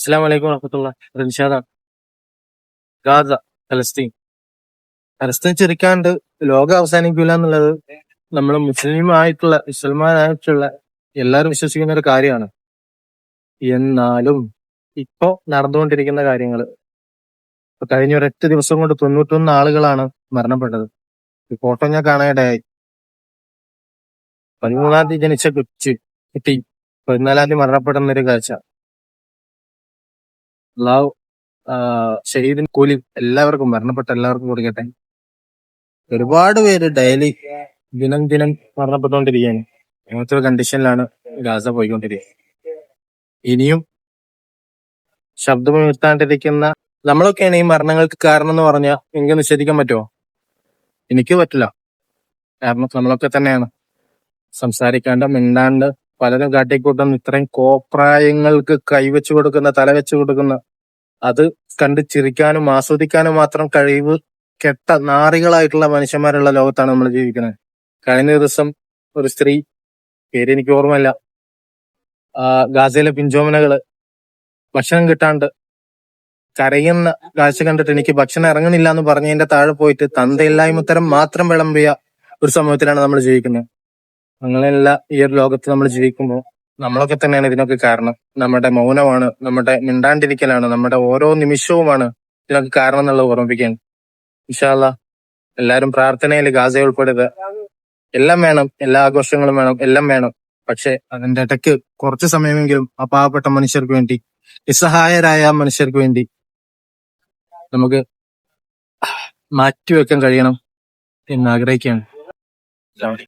അസ്സലാമു അലൈക്കും വറഹ്മത്തുള്ളാഹി. റിൻഷാദാണ്. ഗാസ, ഫലസ്തീൻ. പലസ്തീൻ ചിരിക്കാണ്ട് ലോകം അവസാനിക്കൂല എന്നുള്ളത് നമ്മൾ മുസ്ലിമായിട്ടുള്ള എല്ലാവരും വിശ്വസിക്കുന്ന ഒരു കാര്യമാണ്. എന്നാലും ഇപ്പോ നടന്നുകൊണ്ടിരിക്കുന്ന കാര്യങ്ങൾ, ഇപ്പൊ കഴിഞ്ഞ ഒരൊറ്റ ദിവസം കൊണ്ട് 91 ആളുകളാണ് മരണപ്പെട്ടത്. ഈ ഫോട്ടോ ഞാൻ കാണാനിടയായി. 13-ാം തീയതി ജനിച്ച കുട്ടി 14-ാം തീയതി മരണപ്പെടുന്ന ഒരു കാഴ്ച. അള്ളാഹു ഷഹീദിന് കൂലി എല്ലാവർക്കും, മരണപ്പെട്ട എല്ലാവർക്കും കൊടുക്കട്ടെ. ഒരുപാട് പേര് ഡെയിലി ദിനം ദിനം മരണപ്പെട്ടുകൊണ്ടിരിക്കുകയാണ്. അങ്ങനത്തെ ഒരു കണ്ടീഷനിലാണ് ഗാസ പോയിക്കൊണ്ടിരിക്കുന്നത്. ഇനിയും ശബ്ദമുയർത്താണ്ടിരിക്കുന്ന നമ്മളൊക്കെയാണ് ഈ മരണങ്ങൾക്ക് കാരണം എന്ന് പറഞ്ഞാൽ എനിക്ക് നിഷേധിക്കാൻ പറ്റുമോ? എനിക്ക് പറ്റില്ല. കാരണം നമ്മളൊക്കെ തന്നെയാണ് സംസാരിക്കാണ്ട് മിണ്ടാണ്ട് പലരും കാട്ടിക്കൂട്ടുന്ന ഇത്രയും കോപ്രായങ്ങൾക്ക് കൈവച്ചു കൊടുക്കുന്ന, തലവെച്ചു കൊടുക്കുന്ന, അത് കണ്ട് ചിരിക്കാനും ആസ്വദിക്കാനും മാത്രം കഴിവ് കെട്ട നാറികളായിട്ടുള്ള മനുഷ്യന്മാരുള്ള ലോകത്താണ് നമ്മൾ ജീവിക്കുന്നത്. കഴിഞ്ഞ ദിവസം ഒരു സ്ത്രീ, പേര് എനിക്ക് ഓർമ്മയില്ല, ഗാസയിലെ പിഞ്ചോമനകള് ഭക്ഷണം കിട്ടാണ്ട് കരയുന്ന കാഴ്ച കണ്ടിട്ട് എനിക്ക് ഭക്ഷണം ഇറങ്ങുന്നില്ല എന്ന് പറഞ്ഞതിന്റെ താഴെ പോയിട്ട് തന്തയില്ലായ്മത്തരം മാത്രം വിളമ്പിയ ഒരു സമൂഹത്തിലാണ് നമ്മൾ ജീവിക്കുന്നത്. അങ്ങനെയല്ല ഈ ഒരു ലോകത്ത് നമ്മൾ ജീവിക്കുമ്പോൾ നമ്മളൊക്കെ തന്നെയാണ് ഇതിനൊക്കെ കാരണം. നമ്മുടെ മൗനമാണ്, നമ്മുടെ മിണ്ടാണ്ടിരിക്കലാണ്, നമ്മുടെ ഓരോ നിമിഷവുമാണ് ഇതിനൊക്കെ കാരണം എന്നുള്ളത് ഓർമ്മിപ്പിക്കാൻ. ഇൻഷാ അല്ലാഹ് എല്ലാവരും പ്രാർത്ഥനയിൽ ഗാസ ഉൾപ്പെടുക. എല്ലാം വേണം, എല്ലാ ആഘോഷങ്ങളും വേണം, എല്ലാം വേണം. പക്ഷെ അതിന്റെ ഇടയ്ക്ക് കുറച്ച് സമയമെങ്കിലും ആ പാവപ്പെട്ട മനുഷ്യർക്ക് വേണ്ടി, നിസ്സഹായരായ മനുഷ്യർക്ക് വേണ്ടി നമുക്ക് മാറ്റിവെക്കാൻ കഴിയണം എന്ന് ആഗ്രഹിക്കുകയാണ്.